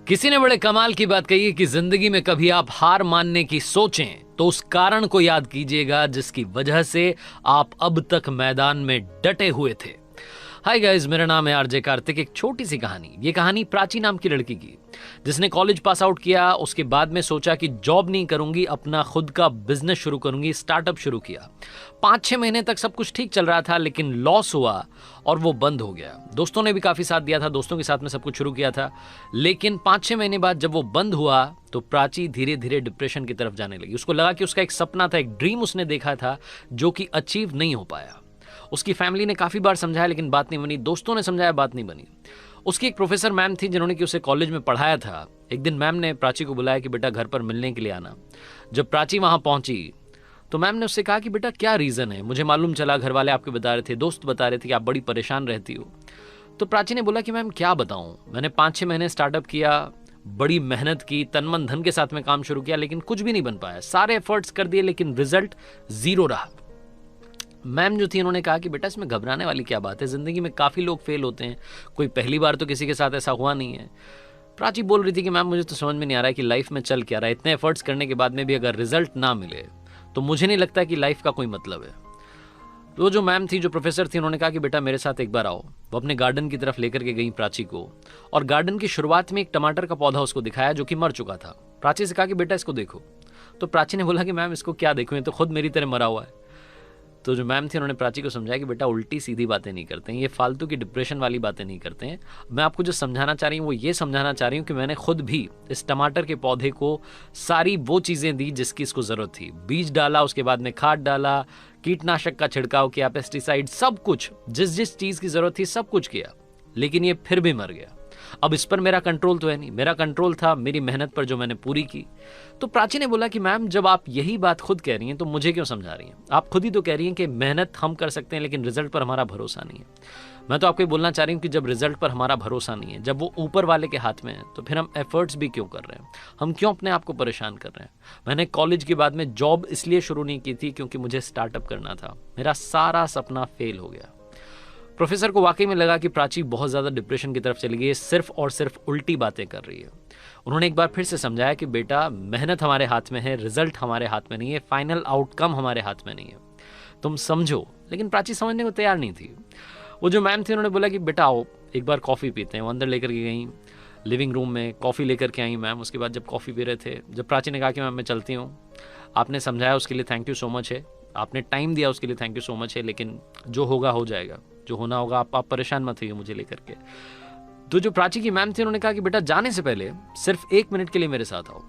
किसी ने बड़े कमाल की बात कही है कि जिंदगी में कभी आप हार मानने की सोचें तो उस कारण को याद कीजिएगा जिसकी वजह से आप अब तक मैदान में डटे हुए थे। हाय गाइस, मेरा नाम है आरजे कार्तिक। एक छोटी सी कहानी। ये कहानी प्राची नाम की लड़की की, जिसने कॉलेज पास आउट किया। उसके बाद में सोचा कि जॉब नहीं करूंगी, अपना खुद का बिजनेस शुरू करूंगी। स्टार्टअप शुरू किया। 5-6 महीने तक सब कुछ ठीक चल रहा था, लेकिन लॉस हुआ और वो बंद हो गया। दोस्तों ने भी काफी साथ दिया था, दोस्तों के साथ में सब कुछ शुरू किया था, लेकिन 5-6 महीने बाद जब वो बंद हुआ तो प्राची धीरे धीरे डिप्रेशन की तरफ जाने लगी। उसको लगा कि उसका एक सपना था, एक ड्रीम उसने देखा था जो कि अचीव नहीं हो पाया। उसकी फैमिली ने काफी बार समझाया लेकिन बात नहीं बनी। दोस्तों ने समझाया, बात नहीं बनी। उसकी एक प्रोफेसर मैम थी जिन्होंने कि उसे कॉलेज में पढ़ाया था। एक दिन मैम ने प्राची को बुलाया कि बेटा घर पर मिलने के लिए आना। जब प्राची वहां पहुंची तो मैम ने उससे कहा कि बेटा क्या रीजन है, मुझे मालूम चला घर वाले आपके बता रहे थे, दोस्त बता रहे थे कि आप बड़ी परेशान रहती हो। तो प्राची ने बोला कि मैम क्या बताऊं, मैंने 5-6 महीने स्टार्टअप किया, बड़ी मेहनत की, तन मन धन के साथ में काम शुरू किया, लेकिन कुछ भी नहीं बन पाया। सारे एफर्ट्स कर दिए लेकिन रिजल्ट 0 रहा। मैम जो थी उन्होंने कहा कि बेटा इसमें घबराने वाली क्या बात है, जिंदगी में काफी लोग फेल होते हैं, कोई पहली बार तो किसी के साथ ऐसा हुआ नहीं है। प्राची बोल रही थी कि मैम मुझे तो समझ में नहीं आ रहा है कि लाइफ में चल क्या रहा है, इतने एफर्ट्स करने के बाद में भी अगर रिजल्ट ना मिले तो मुझे नहीं लगता कि लाइफ का कोई मतलब है। तो जो मैम थी, जो प्रोफेसर थी, उन्होंने कहा कि बेटा मेरे साथ एक बार आओ। वो अपने गार्डन की तरफ लेकर के गई प्राची को, और गार्डन की शुरुआत में एक टमाटर का पौधा उसको दिखाया जो कि मर चुका था। प्राची से कहा कि बेटा इसको देखो। तो प्राची ने बोला कि मैम इसको क्या देखूं, ये तो खुद मेरी तरह मरा हुआ है। तो जो मैम थी उन्होंने प्राची को समझाया कि बेटा उल्टी सीधी बातें नहीं करते हैं, ये फालतू की डिप्रेशन वाली बातें नहीं करते हैं। मैं आपको जो समझाना चाह रही हूँ वो ये समझाना चाह रही हूँ कि मैंने खुद भी इस टमाटर के पौधे को सारी वो चीज़ें दी जिसकी इसको ज़रूरत थी। बीज डाला, उसके बाद में खाद डाला, कीटनाशक का छिड़काव किया, पेस्टिसाइड, सब कुछ, जिस जिस चीज़ की ज़रूरत थी सब कुछ किया, लेकिन ये फिर भी मर गया। अब इस पर मेरा कंट्रोल तो है नहीं, मेरा कंट्रोल था मेरी मेहनत पर जो मैंने पूरी की। तो प्राची ने बोला कि मैम जब आप यही बात खुद कह रही हैं तो मुझे क्यों समझा रही हैं? आप खुद ही तो कह रही हैं कि मेहनत हम कर सकते हैं लेकिन रिजल्ट पर हमारा भरोसा नहीं है। मैं तो आपको ये बोलना चाह रही हूँ कि जब रिजल्ट पर हमारा भरोसा नहीं है, जब वो ऊपर वाले के हाथ में है, तो फिर हम एफर्ट्स भी क्यों कर रहे हैं? हम क्यों अपने आप को परेशान कर रहे हैं? मैंने कॉलेज के बाद में जॉब इसलिए शुरू नहीं की थी क्योंकि मुझे स्टार्टअप करना था। मेरा सारा सपना फेल हो गया। प्रोफेसर को वाकई में लगा कि प्राची बहुत ज़्यादा डिप्रेशन की तरफ चली गई है, सिर्फ और सिर्फ उल्टी बातें कर रही है। उन्होंने एक बार फिर से समझाया कि बेटा मेहनत हमारे हाथ में है, रिजल्ट हमारे हाथ में नहीं है, फाइनल आउटकम हमारे हाथ में नहीं है, तुम समझो। लेकिन प्राची समझने को तैयार नहीं थी। वो जो मैम थी उन्होंने बोला कि बेटा आओ एक बार कॉफ़ी पीते हैं। वो अंदर लेकर के गई, लिविंग रूम में कॉफ़ी लेकर के आई मैम। उसके बाद जब कॉफ़ी पी रहे थे, जब प्राची ने कहा कि मैम मैं चलती हूँ, आपने समझाया उसके लिए थैंक यू सो मच है, आपने टाइम दिया उसके लिए थैंक यू सो मच है, लेकिन जो होगा हो जाएगा, जो होना होगा, आप परेशान मत होइए मुझे लेकर के। तो जो प्राची की मैम थी उन्होंने कहा कि बेटा जाने से पहले सिर्फ 1 मिनट के लिए मेरे साथ आओ।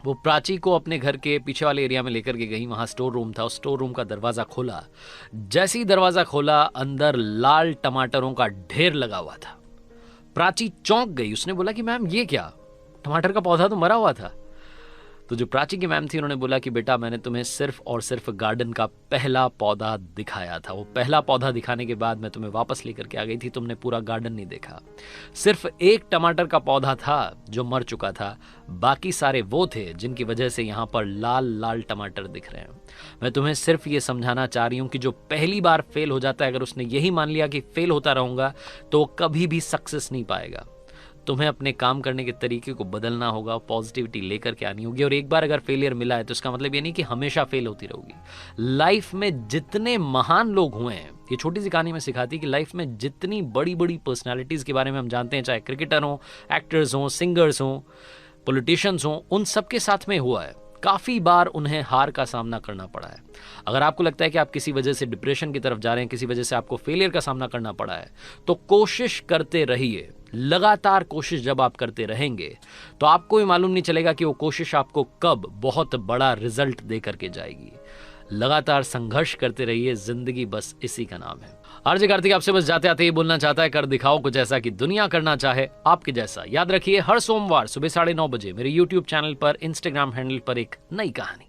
वो प्राची को अपने घर के पीछे वाले एरिया में लेकर के गई। वहां स्टोर रूम था, उस स्टोर रूम का दरवाजा खोला। जैसे ही दरवाजा खोला, अंदर लाल टमाटरों का ढेर लगा हुआ था। प्राची चौंक गई। उसने बोला कि मैम ये क्या, टमाटर का पौधा तो मरा हुआ था। तो जो प्राची की मैम थी उन्होंने बोला कि बेटा मैंने तुम्हें सिर्फ और सिर्फ गार्डन का पहला पौधा दिखाया था। वो पहला पौधा दिखाने के बाद मैं तुम्हें वापस लेकर के आ गई थी, तुमने पूरा गार्डन नहीं देखा। सिर्फ एक टमाटर का पौधा था जो मर चुका था, बाकी सारे वो थे जिनकी वजह से यहाँ पर लाल लाल टमाटर दिख रहे हैं। मैं तुम्हें सिर्फ ये समझाना चाह रही हूँ कि जो पहली बार फेल हो जाता है, अगर उसने यही मान लिया कि फेल होता रहूंगा तो कभी भी सक्सेस नहीं पाएगा। तुम्हें अपने काम करने के तरीके को बदलना होगा, पॉजिटिविटी लेकर के आनी होगी। और एक बार अगर फेलियर मिला है तो इसका मतलब ये नहीं कि हमेशा फेल होती रहोगी। लाइफ में जितने महान लोग हुए हैं, ये छोटी सी कहानी में सिखाती है कि लाइफ में जितनी बड़ी बड़ी पर्सनालिटीज के बारे में हम जानते हैं, चाहे क्रिकेटर हो, एक्टर्स हो, सिंगर्स हो, पॉलिटिशियंस हो, उन सबके साथ में हुआ है। काफ़ी बार उन्हें हार का सामना करना पड़ा है। अगर आपको लगता है कि आप किसी वजह से डिप्रेशन की तरफ जा रहे हैं, किसी वजह से आपको फेलियर का सामना करना पड़ा है, तो कोशिश करते रहिए। लगातार कोशिश जब आप करते रहेंगे तो आपको भी मालूम नहीं चलेगा कि वो कोशिश आपको कब बहुत बड़ा रिजल्ट दे करके जाएगी। लगातार संघर्ष करते रहिए, जिंदगी बस इसी का नाम है। आरजे कार्तिक आपसे बस जाते आते ही बोलना चाहता है, कर दिखाओ कुछ ऐसा कि दुनिया करना चाहे आपके जैसा। याद रखिए, हर सोमवार सुबह 9:30 बजे मेरे YouTube चैनल पर, इंस्टाग्राम हैंडल पर एक नई कहानी।